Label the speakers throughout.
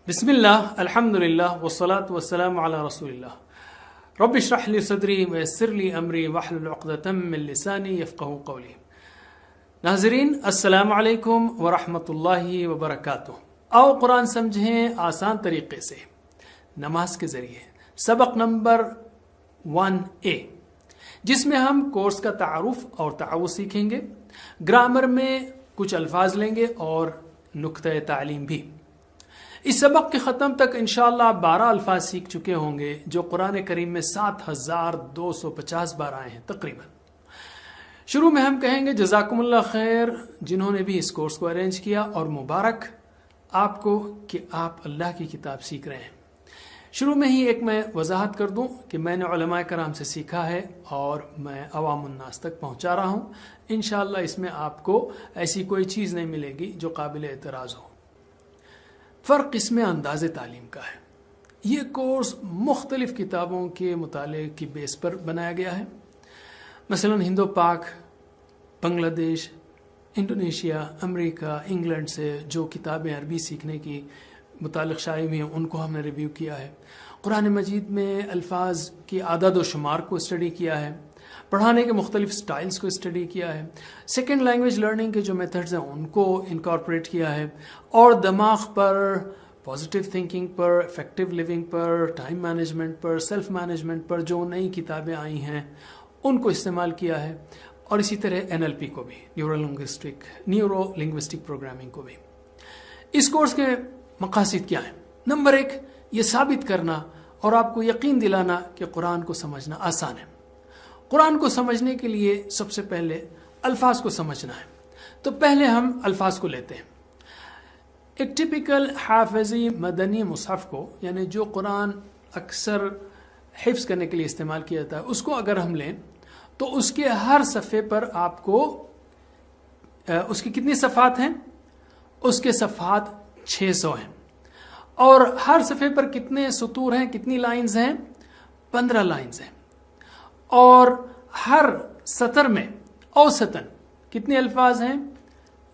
Speaker 1: بسم اللہ الحمد للہ والصلاة والسلام علی رسول اللہ رب اشرح لی صدری ویسر لی امری واحلل عقدۃ من لسانی یفقہوا قولی۔ ناظرین السلام علیکم ورحمۃ اللہ وبرکاتہ۔ آؤ قرآن سمجھیں آسان طریقے سے نماز کے ذریعے، سبق نمبر 1A، جس میں ہم کورس کا تعارف اور تعاوض سیکھیں گے، گرامر میں کچھ الفاظ لیں گے اور نقطۂ تعلیم بھی۔ اس سبق کے ختم تک انشاءاللہ آپ 12 الفاظ سیکھ چکے ہوں گے جو قرآن کریم میں 7250 بار آئے ہیں تقریباً۔ شروع میں ہم کہیں گے جزاکم اللہ خیر جنہوں نے بھی اس کورس کو ارینج کیا، اور مبارک آپ کو کہ آپ اللہ کی کتاب سیکھ رہے ہیں۔ شروع میں ہی ایک میں وضاحت کر دوں کہ میں نے علماء کرام سے سیکھا ہے اور میں عوام الناس تک پہنچا رہا ہوں۔ انشاءاللہ اس میں آپ کو ایسی کوئی چیز نہیں ملے گی جو قابل اعتراض ہو۔ فرق اس میں انداز تعلیم کا ہے۔ یہ کورس مختلف کتابوں کے مطالعے کی بیس پر بنایا گیا ہے، مثلا ہند و پاک، بنگلہ دیش، انڈونیشیا، امریکہ، انگلینڈ سے جو کتابیں عربی سیکھنے کی متعلق شائع ہوئی ہیں ان کو ہم نے ریویو کیا ہے۔ قرآن مجید میں الفاظ کی اعداد و شمار کو اسٹڈی کیا ہے، پڑھانے کے مختلف سٹائلز کو اسٹڈی کیا ہے، سیکنڈ لینگویج لرننگ کے جو میتھڈز ہیں ان کو انکارپوریٹ کیا ہے، اور دماغ پر، پازیٹیو تھنکنگ پر، افیکٹو لیونگ پر، ٹائم مینجمنٹ پر، سیلف مینجمنٹ پر جو نئی کتابیں آئی ہیں ان کو استعمال کیا ہے، اور اسی طرح NLP کو بھی، نیورو لنگوسٹک پروگرامنگ کو بھی۔ اس کورس کے مقاصد کیا ہیں؟ نمبر 1، یہ ثابت کرنا اور آپ کو یقین دلانا کہ قرآن کو سمجھنا آسان ہے۔ قرآن کو سمجھنے کے لیے سب سے پہلے الفاظ کو سمجھنا ہے، تو پہلے ہم الفاظ کو لیتے ہیں۔ ایک ٹپیکل حافظی مدنی مصحف کو، یعنی جو قرآن اکثر حفظ کرنے کے لیے استعمال کیا جاتا ہے، اس کو اگر ہم لیں تو اس کے ہر صفحے پر آپ کو اس کی کتنی صفحات ہیں؟ اس کے صفحات 600 ہیں، اور ہر صفحے پر کتنے سطور ہیں، کتنی لائنز ہیں؟ 15 لائنز ہیں، اور ہر سطر میں اوسطاً کتنے الفاظ ہیں؟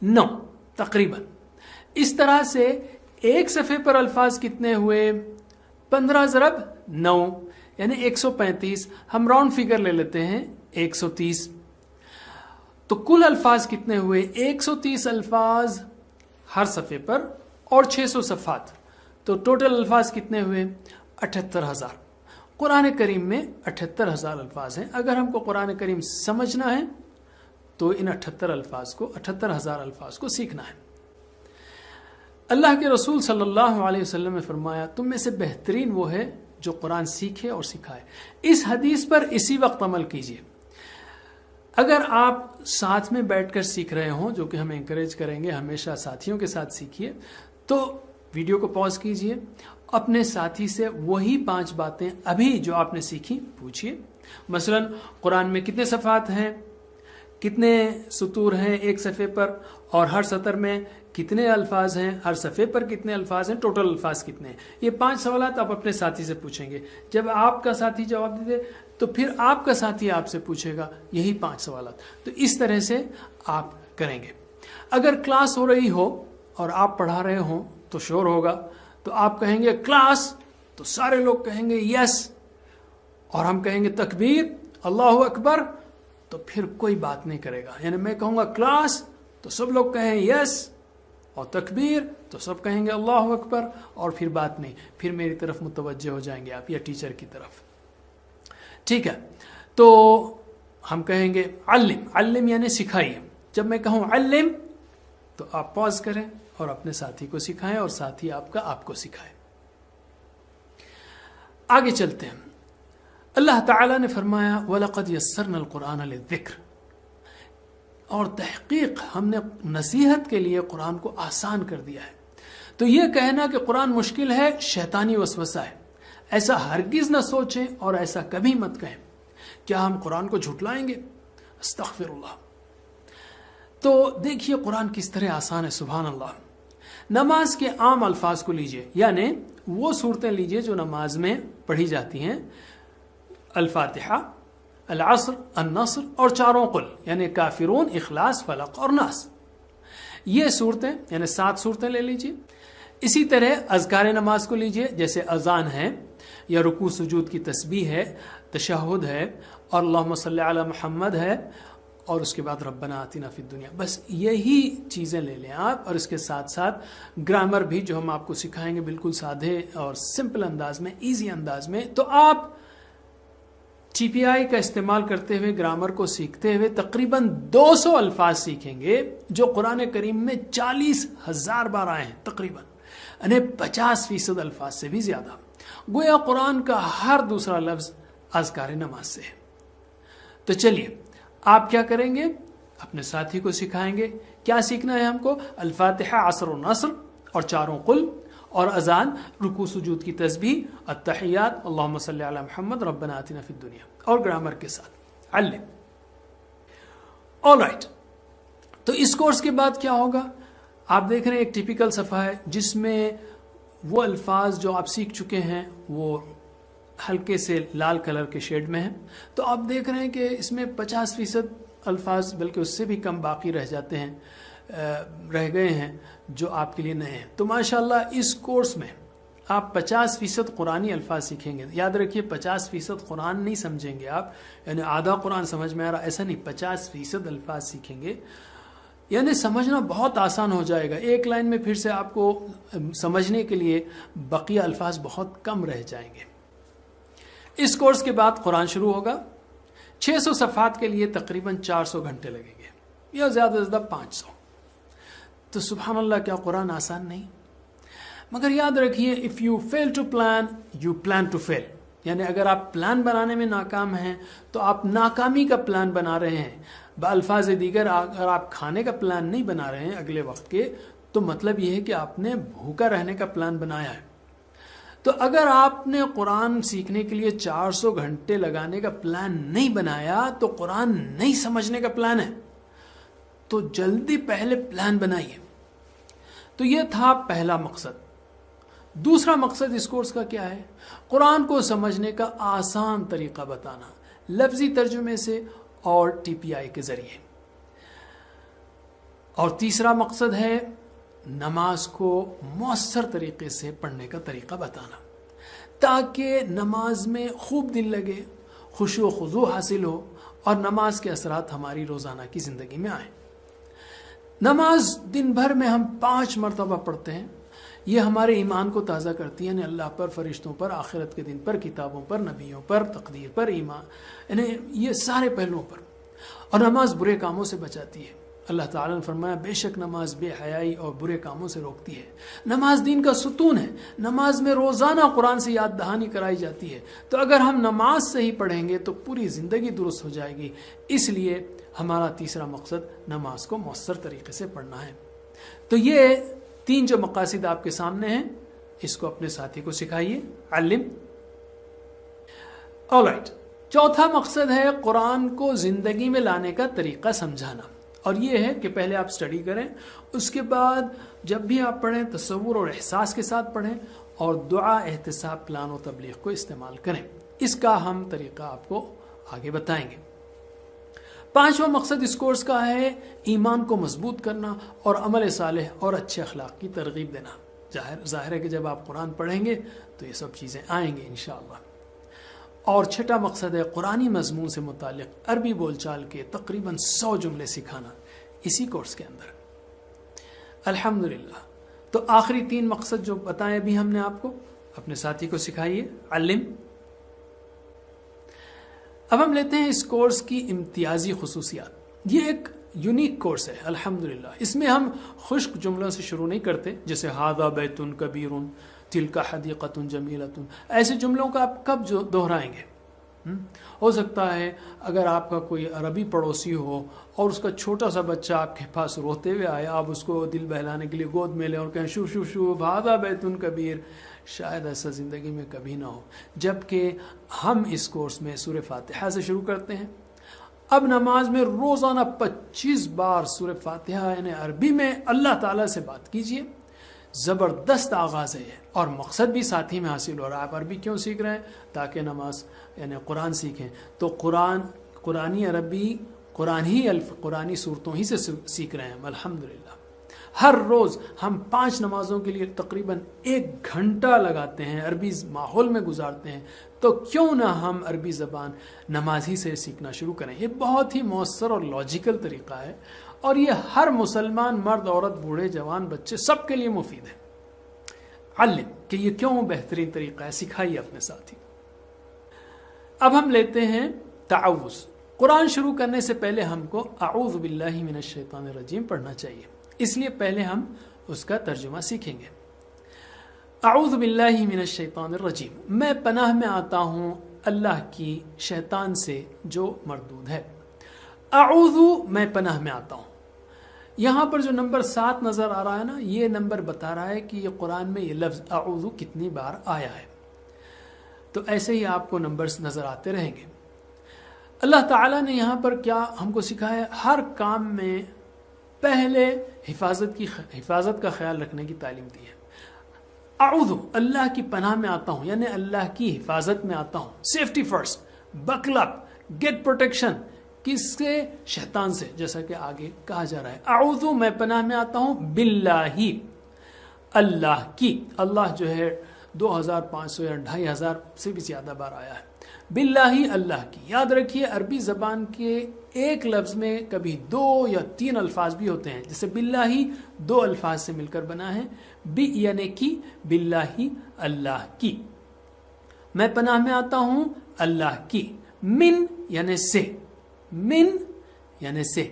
Speaker 1: 9 تقریباً۔ اس طرح سے ایک صفحے پر الفاظ کتنے ہوئے؟ 15 ضرب 9 یعنی 135۔ ہم راؤنڈ فگر لے لیتے ہیں 130۔ تو کل الفاظ کتنے ہوئے؟ 130 الفاظ ہر صفحے پر اور 600 صفحات، تو ٹوٹل الفاظ کتنے ہوئے؟ 78000۔ قرآن کریم میں 78000 الفاظ ہیں۔ اگر ہم کو قرآن کریم سمجھنا ہے تو ان 78000 الفاظ کو سیکھنا ہے۔ اللہ کے رسول صلی اللہ علیہ وسلم نے فرمایا تم میں سے بہترین وہ ہے جو قرآن سیکھے اور سکھائے۔ اس حدیث پر اسی وقت عمل کیجیے۔ اگر آپ ساتھ میں بیٹھ کر سیکھ رہے ہوں، جو کہ ہم انکریج کریں گے ہمیشہ ساتھیوں کے ساتھ سیکھیے، تو ویڈیو کو پاز کیجیے، اپنے ساتھی سے وہی 5 باتیں ابھی جو آپ نے سیکھی پوچھیے۔ مثلا قرآن میں کتنے صفحات ہیں، کتنے سطور ہیں ایک صفحے پر، اور ہر سطر میں کتنے الفاظ ہیں، ہر صفحے پر کتنے الفاظ ہیں، ٹوٹل الفاظ کتنے ہیں۔ یہ 5 سوالات آپ اپنے ساتھی سے پوچھیں گے۔ جب آپ کا ساتھی جواب دے دے تو پھر آپ کا ساتھی آپ سے پوچھے گا یہی 5 سوالات۔ تو اس طرح سے آپ کریں گے۔ اگر کلاس ہو رہی ہو اور آپ پڑھا رہے ہوں تو شور ہوگا، تو آپ کہیں گے کلاس، تو سارے لوگ کہیں گے یس، اور ہم کہیں گے تکبیر، اللہ اکبر، تو پھر کوئی بات نہیں کرے گا۔ یعنی میں کہوں گا کلاس تو سب لوگ کہیں یس، اور تکبیر تو سب کہیں گے اللہ اکبر، اور پھر بات نہیں، پھر میری طرف متوجہ ہو جائیں گے آپ یا ٹیچر کی طرف۔ ٹھیک ہے، تو ہم کہیں گے علم یعنی سکھائیے۔ جب میں کہوں علم تو آپ پاز کریں اور اپنے ساتھی کو سکھائیں، اور ساتھی آپ کا آپ کو سکھائے۔ آگے چلتے ہیں۔ اللہ تعالیٰ نے فرمایا وَلَقَدْ يَسَّرْنَا الْقُرْآنَ لِلذِّكْرِ، اور تحقیق ہم نے نصیحت کے لیے قرآن کو آسان کر دیا ہے۔ تو یہ کہنا کہ قرآن مشکل ہے شیطانی وسوسہ ہے، ایسا ہرگز نہ سوچیں اور ایسا کبھی مت کہیں۔ کیا ہم قرآن کو جھٹلائیں گے؟ استغفر اللہ۔ تو دیکھیے قرآن کس طرح آسان ہے، سبحان اللہ۔ نماز کے عام الفاظ کو لیجئے، یعنی وہ صورتیں لیجئے جو نماز میں پڑھی جاتی ہیں، الفاتحہ، العصر، النصر اور چاروں قل، یعنی کافرون، اخلاص، فلق اور ناس۔ یہ صورتیں یعنی 7 صورتیں لے لیجئے۔ اسی طرح اذکار نماز کو لیجئے، جیسے اذان ہے یا رکوع سجود کی تسبیح ہے، تشہد ہے اور اللہم صلی علی محمد ہے، اور اس کے بعد ربنا آتنا فی الدنیا. بس یہی چیزیں لے لیں آپ، اور اس کے ساتھ ساتھ گرامر بھی جو ہم آپ کو سکھائیں گے بالکل سادھے اور سمپل انداز میں، ایزی انداز میں. تو آپ ٹی پی آئی کا استعمال کرتے ہوئے گرامر کو سیکھتے ہوئے تقریباً 200 الفاظ سیکھیں گے جو قرآن کریم میں 40,000 بار آئے ہیں تقریباً، یعنی 50% الفاظ سے بھی زیادہ. گویا قرآن کا ہر دوسرا لفظ اذکار نماز سے ہے. تو چلیے آپ کیا کریں گے، اپنے ساتھی کو سکھائیں گے. کیا سیکھنا ہے ہم کو؟ الفاتحہ، عصر و نصر اور چاروں قل، اور اذان، رکوع سجود کی تسبیح، التحیات، اللہم صلی علی محمد، ربنا آتنا فی الدنیا، اور گرامر کے ساتھ علم. All right. تو اس کورس کے بعد کیا ہوگا؟ آپ دیکھ رہے ہیں ایک ٹیپیکل صفحہ ہے جس میں وہ الفاظ جو آپ سیکھ چکے ہیں وہ ہلکے سے لال کلر کے شیڈ میں ہیں. تو آپ دیکھ رہے ہیں کہ اس میں 50% الفاظ بلکہ اس سے بھی کم باقی رہ جاتے ہیں، رہ گئے ہیں جو آپ کے لیے نئے ہیں. تو ماشاءاللہ اس کورس میں آپ 50% قرآنی الفاظ سیکھیں گے. یاد رکھیے 50% قرآن نہیں سمجھیں گے آپ، یعنی آدھا قرآن سمجھ میں آ رہا، ایسا نہیں. 50% الفاظ سیکھیں گے، یعنی سمجھنا بہت آسان ہو جائے گا. ایک لائن میں پھر سے آپ کو سمجھنے کے لیے بقیہ الفاظ بہت کم رہ جائیں گے. اس کورس کے بعد قرآن شروع ہوگا. 600 صفحات کے لیے تقریباً 400 گھنٹے لگیں گے، یا زیادہ سے زیادہ 500. تو سبحان اللہ، کیا قرآن آسان نہیں؟ مگر یاد رکھیے if you fail to plan you plan to fail, یعنی اگر آپ پلان بنانے میں ناکام ہیں تو آپ ناکامی کا پلان بنا رہے ہیں. بالفاظ دیگر اگر آپ کھانے کا پلان نہیں بنا رہے ہیں اگلے وقت کے، تو مطلب یہ ہے کہ آپ نے بھوکا رہنے کا پلان بنایا ہے. تو اگر آپ نے قرآن سیکھنے کے لیے 400 گھنٹے لگانے کا پلان نہیں بنایا تو قرآن نہیں سمجھنے کا پلان ہے. تو جلدی پہلے پلان بنائیے. تو یہ تھا پہلا مقصد. دوسرا مقصد اس کورس کا کیا ہے؟ قرآن کو سمجھنے کا آسان طریقہ بتانا، لفظی ترجمے سے اور ٹی پی آئی کے ذریعے. اور تیسرا مقصد ہے نماز کو مؤثر طریقے سے پڑھنے کا طریقہ بتانا، تاکہ نماز میں خوب دل لگے، خشوع و خضوع حاصل ہو، اور نماز کے اثرات ہماری روزانہ کی زندگی میں آئیں. نماز دن بھر میں ہم 5 مرتبہ پڑھتے ہیں. یہ ہمارے ایمان کو تازہ کرتی ہے، یعنی اللہ پر، فرشتوں پر، آخرت کے دن پر، کتابوں پر، نبیوں پر، تقدیر پر ایمان، یعنی یہ سارے پہلوؤں پر. اور نماز برے کاموں سے بچاتی ہے. اللہ تعالیٰ نے فرمایا بے شک نماز بے حیائی اور برے کاموں سے روکتی ہے. نماز دین کا ستون ہے. نماز میں روزانہ قرآن سے یاد دہانی کرائی جاتی ہے. تو اگر ہم نماز صحیح پڑھیں گے تو پوری زندگی درست ہو جائے گی. اس لیے ہمارا تیسرا مقصد نماز کو مؤثر طریقے سے پڑھنا ہے. تو یہ 3 جو مقاصد آپ کے سامنے ہیں، اس کو اپنے ساتھی کو سکھائیے. علم. آلرائٹ. چوتھا مقصد ہے قرآن کو زندگی میں لانے کا طریقہ سمجھانا. اور یہ ہے کہ پہلے آپ سٹڈی کریں، اس کے بعد جب بھی آپ پڑھیں تصور اور احساس کے ساتھ پڑھیں، اور دعا، احتساب، پلان و تبلیغ کو استعمال کریں. اس کا ہم طریقہ آپ کو آگے بتائیں گے. 5واں مقصد اس کورس کا ہے ایمان کو مضبوط کرنا اور عمل صالح اور اچھے اخلاق کی ترغیب دینا. ظاہر ہے کہ جب آپ قرآن پڑھیں گے تو یہ سب چیزیں آئیں گے انشاءاللہ. اور 6واں مقصد ہے قرآنی مضمون سے متعلق عربی بول چال کے تقریباً 100 جملے سکھانا اسی کورس کے اندر. الحمدللہ. تو آخری 3 مقصد جو بتائے ابھی ہم نے آپ کو، اپنے ساتھی کو سکھائیے. علم. اب ہم لیتے ہیں اس کورس کی امتیازی خصوصیات. یہ ایک یونیک کورس ہے الحمدللہ. اس میں ہم خشک جملوں سے شروع نہیں کرتے، جیسے ھذا بیت کبیر، تلک حدیقۃ جمیلۃ. ایسے جملوں کا آپ کب دہرائیں گے؟ ہو سکتا ہے اگر آپ کا کوئی عربی پڑوسی ہو اور اس کا چھوٹا سا بچہ آپ کے پاس روتے ہوئے آئے، آپ اس کو دل بہلانے کے لیے گود میں لیں اور کہیں شو شو شو ھذا بیت کبیر. شاید ایسا زندگی میں کبھی نہ ہو. جبکہ ہم اس کورس میں سورہ فاتحہ سے شروع کرتے ہیں. اب نماز میں روزانہ 25 بار سورہ فاتحہ یعنی عربی میں اللہ تعالیٰ سے بات کیجئے. زبردست آغاز ہے اور مقصد بھی ساتھ ہی میں حاصل ہو رہا ہے. آپ عربی کیوں سیکھ رہے ہیں؟ تاکہ نماز یعنی قرآن سیکھیں. تو قرآنی عربی قرآنی صورتوں ہی سے سیکھ رہے ہیں الحمدللہ. ہر روز ہم 5 نمازوں کے لیے تقریباً 1 گھنٹہ لگاتے ہیں، عربی ماحول میں گزارتے ہیں، تو کیوں نہ ہم عربی زبان نمازی سے سیکھنا شروع کریں؟ یہ بہت ہی مؤثر اور لاجیکل طریقہ ہے، اور یہ ہر مسلمان مرد، عورت، بوڑھے، جوان، بچے سب کے لیے مفید ہے۔ علم کہ یہ کیوں بہترین طریقہ ہے، سکھائیے اپنے ساتھی۔ اب ہم لیتے ہیں تعوذ۔ قرآن شروع کرنے سے پہلے ہم کو اعوذ باللہ من الشیطان الرجیم پڑھنا چاہیے، اس لیے پہلے ہم اس کا ترجمہ سیکھیں گے۔ اعوذ باللہ من الشیطان الرجیم، میں پناہ میں آتا ہوں اللہ کی شیطان سے جو مردود ہے۔ اعوذ، میں پناہ میں آتا ہوں۔ یہاں پر جو نمبر 7 نظر آ رہا ہے نا، یہ نمبر بتا رہا ہے کہ یہ قرآن میں یہ لفظ اعوذ کتنی بار آیا ہے۔ تو ایسے ہی آپ کو نمبرز نظر آتے رہیں گے۔ اللہ تعالیٰ نے یہاں پر کیا ہم کو سکھایا؟ ہر کام میں پہلے حفاظت کا خیال رکھنے کی تعلیم دی ہے۔ اعوذ، اللہ کی پناہ میں آتا ہوں، یعنی اللہ کی حفاظت میں آتا ہوں۔ سیفٹی فرسٹ، بکل اپ، گیٹ پروٹیکشن۔ کس سے؟ شیطان سے، جیسا کہ آگے کہا جا رہا ہے۔ اعوذ، میں پناہ میں آتا ہوں باللہ، اللہ کی۔ اللہ جو ہے 2500 یا 2500 سے بھی زیادہ بار آیا ہے۔ باللہ، اللہ کی۔ یاد رکھیے عربی زبان کے ایک لفظ میں کبھی 2 یا 3 الفاظ بھی ہوتے ہیں، جیسے باللہ 2 الفاظ سے مل کر بنا ہے، بی یعنی کی، باللہ اللہ کی۔ میں پناہ میں آتا ہوں اللہ کی، من یعنی سے، من یعنی سے۔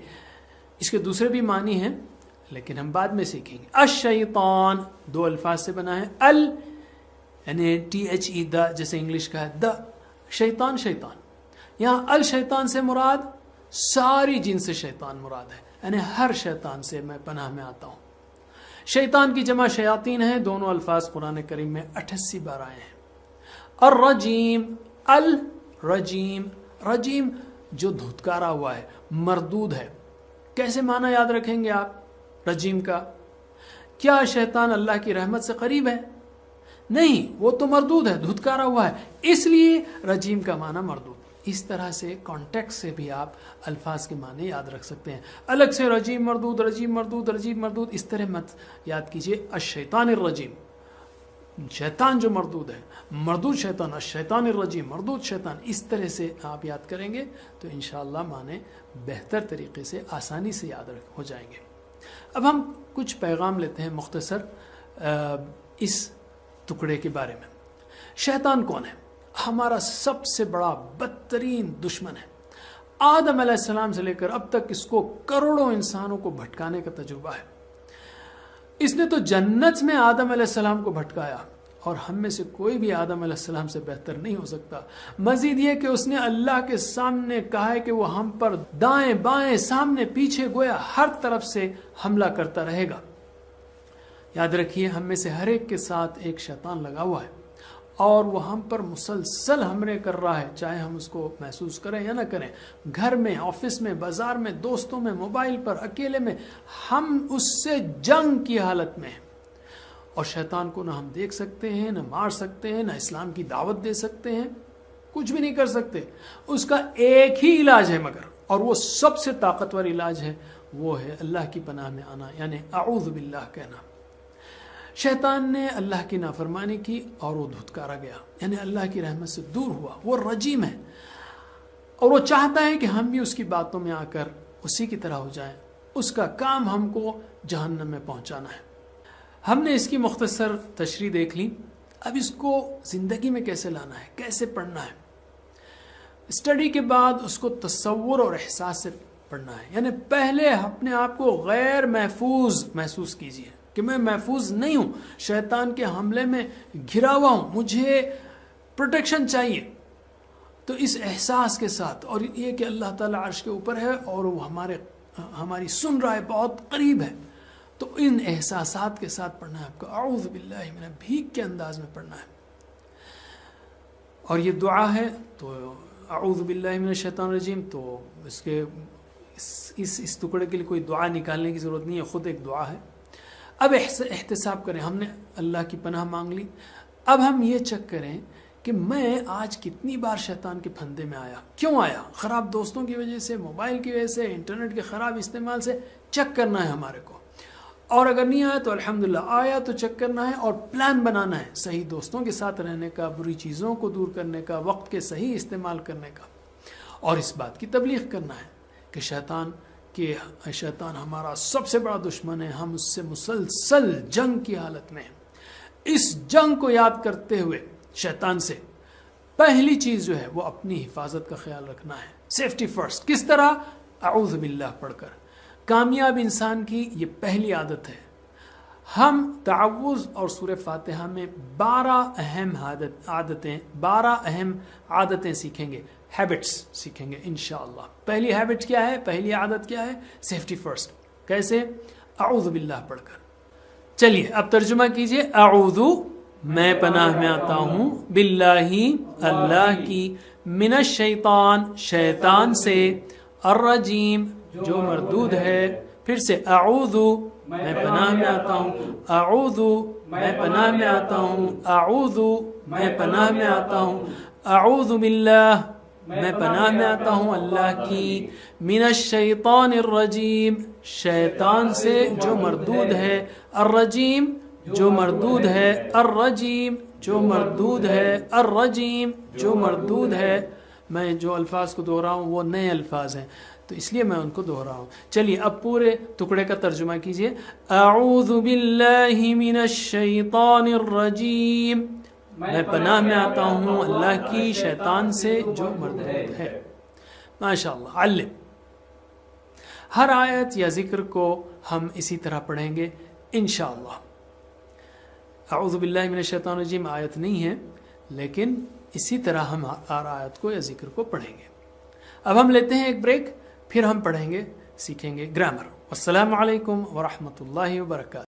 Speaker 1: اس کے دوسرے بھی معنی ہیں لیکن ہم بعد میں سیکھیں گے۔ الشیطان 2 الفاظ سے بنا ہے، ال یعنی THE دا، جیسے انگلش کا ہے دا، شیطان شیطان۔ یہاں الشیطان سے مراد ساری جنس شیطان مراد ہے، یعنی ہر شیطان سے میں پناہ میں آتا ہوں۔ شیطان کی جمع شیاطین ہیں، دونوں الفاظ قرآن کریم میں 88 بار آئے ہیں۔ الرجیم، الرجیم، رجیم جو دھتکارا ہوا ہے، مردود ہے۔ کیسے معنی یاد رکھیں گے آپ رجیم کا؟ کیا شیطان اللہ کی رحمت سے قریب ہے؟ نہیں، وہ تو مردود ہے، دھتکارا ہوا ہے، اس لیے رجیم کا معنی مردود۔ اس طرح سے کانٹیکٹ سے بھی آپ الفاظ کے معنی یاد رکھ سکتے ہیں۔ الگ سے رجیم مردود، رجیم مردود، رجیم مردود اس طرح مت یاد کیجئے۔ الشیطان الرجیم، شیطان جو مردود ہے، مردود شیطان، الشیطان الرجیم، مردود شیطان، اس طرح سے آپ یاد کریں گے تو انشاءاللہ معنی بہتر طریقے سے آسانی سے یاد ہو جائیں گے۔ اب ہم کچھ پیغام لیتے ہیں مختصر اس ٹکڑے کے بارے میں۔ شیطان کون ہے؟ ہمارا سب سے بڑا بدترین دشمن ہے۔ آدم علیہ السلام سے لے کر اب تک اس کو کروڑوں انسانوں کو بھٹکانے کا تجربہ ہے۔ اس نے تو جنت میں آدم علیہ السلام کو بھٹکایا، اور ہم میں سے کوئی بھی آدم علیہ السلام سے بہتر نہیں ہو سکتا۔ مزید یہ کہ اس نے اللہ کے سامنے کہا ہے کہ وہ ہم پر دائیں بائیں سامنے پیچھے گویا ہر طرف سے حملہ کرتا رہے گا۔ یاد رکھیے ہم میں سے ہر ایک کے ساتھ ایک شیطان لگا ہوا ہے، اور وہ ہم پر مسلسل حملے کر رہا ہے، چاہے ہم اس کو محسوس کریں یا نہ کریں۔ گھر میں، آفس میں، بازار میں، دوستوں میں، موبائل پر، اکیلے میں، ہم اس سے جنگ کی حالت میں ہیں۔ اور شیطان کو نہ ہم دیکھ سکتے ہیں، نہ مار سکتے ہیں، نہ اسلام کی دعوت دے سکتے ہیں، کچھ بھی نہیں کر سکتے۔ اس کا ایک ہی علاج ہے مگر، اور وہ سب سے طاقتور علاج ہے، وہ ہے اللہ کی پناہ میں آنا، یعنی اعوذ باللہ کہنا۔ شیطان نے اللہ کی نافرمانی کی اور وہ دھتکارا گیا، یعنی اللہ کی رحمت سے دور ہوا۔ وہ رجیم ہے، اور وہ چاہتا ہے کہ ہم بھی اس کی باتوں میں آ کر اسی کی طرح ہو جائیں۔ اس کا کام ہم کو جہنم میں پہنچانا ہے۔ ہم نے اس کی مختصر تشریح دیکھ لی، اب اس کو زندگی میں کیسے لانا ہے، کیسے پڑھنا ہے۔ اسٹڈی کے بعد اس کو تصور اور احساس سے پڑھنا ہے، یعنی پہلے اپنے آپ کو غیر محفوظ محسوس کیجیے کہ میں محفوظ نہیں ہوں، شیطان کے حملے میں گھرا ہوا ہوں، مجھے پروٹیکشن چاہیے۔ تو اس احساس کے ساتھ، اور یہ کہ اللہ تعالیٰ عرش کے اوپر ہے اور وہ ہماری سن رہا ہے، بہت قریب ہے، تو ان احساسات کے ساتھ پڑھنا ہے آپ کو۔ اعوذ باللہ من، بھیک کے انداز میں پڑھنا ہے۔ اور یہ دعا ہے، تو اعوذ باللہ من الشیطان الرجیم، تو اس ٹکڑے کے لیے کوئی دعا نکالنے کی ضرورت نہیں ہے، خود ایک دعا ہے۔ اب احتساب کریں، ہم نے اللہ کی پناہ مانگ لی، اب ہم یہ چیک کریں کہ میں آج کتنی بار شیطان کے پھندے میں آیا، کیوں آیا؟ خراب دوستوں کی وجہ سے، موبائل کی وجہ سے، انٹرنیٹ کے خراب استعمال سے، چیک کرنا ہے ہمارے کو۔ اور اگر نہیں آیا تو الحمدللہ، آیا تو چیک کرنا ہے اور پلان بنانا ہے، صحیح دوستوں کے ساتھ رہنے کا، بری چیزوں کو دور کرنے کا، وقت کے صحیح استعمال کرنے کا، اور اس بات کی تبلیغ کرنا ہے کہ شیطان ہمارا سب سے بڑا دشمن ہے، ہم اس سے مسلسل جنگ کی حالت میں ہیں۔ اس جنگ کو یاد کرتے ہوئے شیطان سے پہلی چیز جو ہے وہ اپنی حفاظت کا خیال رکھنا ہے، سیفٹی فرسٹ۔ کس طرح؟ اعوذ باللہ پڑھ کر۔ کامیاب انسان کی یہ پہلی عادت ہے۔ ہم تعوذ اور سورہ فاتحہ میں 12 اہم عادتیں سیکھیں گے، ہیبٹس سیکھیں گے انشاءاللہ۔ پہلی ہیبٹ کیا ہے؟ پہلی عادت کیا ہے؟ Safety first. کیسے؟ اعوذ باللہ پڑھ کر۔ چلیے اب ترجمہ کیجئے۔ اعوذ میں پناہ میں آتا ہوں، باللہ اللہ کی، من الشیطان شیطان سے، الرجیم جو مردود ہے۔ پھر سے اعوذ میں پناہ میں آتا ہوں، اعوذ میں پناہ میں آتا ہوں، اعوذ میں پناہ میں آتا ہوں، اعوذ باللہ میں پناہ میں آتا ہوں اللہ کی، من الشیطان الرجیم شیطان سے جو مردود ہے، الرجیم جو مردود ہے، الرجیم جو مردود ہے، الرجیم جو مردود ہے۔ میں جو الفاظ کو دوہرا ہوں وہ نئے الفاظ ہیں تو اس لیے میں ان کو دوہرا ہوں۔ چلیے اب پورے ٹکڑے کا ترجمہ کیجئے۔ اعوذ باللہ من الشیطان الرجیم، میں پناہ میں آتا ہوں اللہ کی شیطان سے جو مردود ہے۔ ماشاءاللہ۔ علم، ہر آیت یا ذکر کو ہم اسی طرح پڑھیں گے انشاءاللہ۔ اعوذ باللہ من الشیطان الرجیم آیت نہیں ہے، لیکن اسی طرح ہم ہر آیت کو یا ذکر کو پڑھیں گے۔ اب ہم لیتے ہیں ایک بریک، پھر ہم پڑھیں گے، سیکھیں گے گرامر۔ السلام علیکم ورحمۃ اللہ وبرکاتہ۔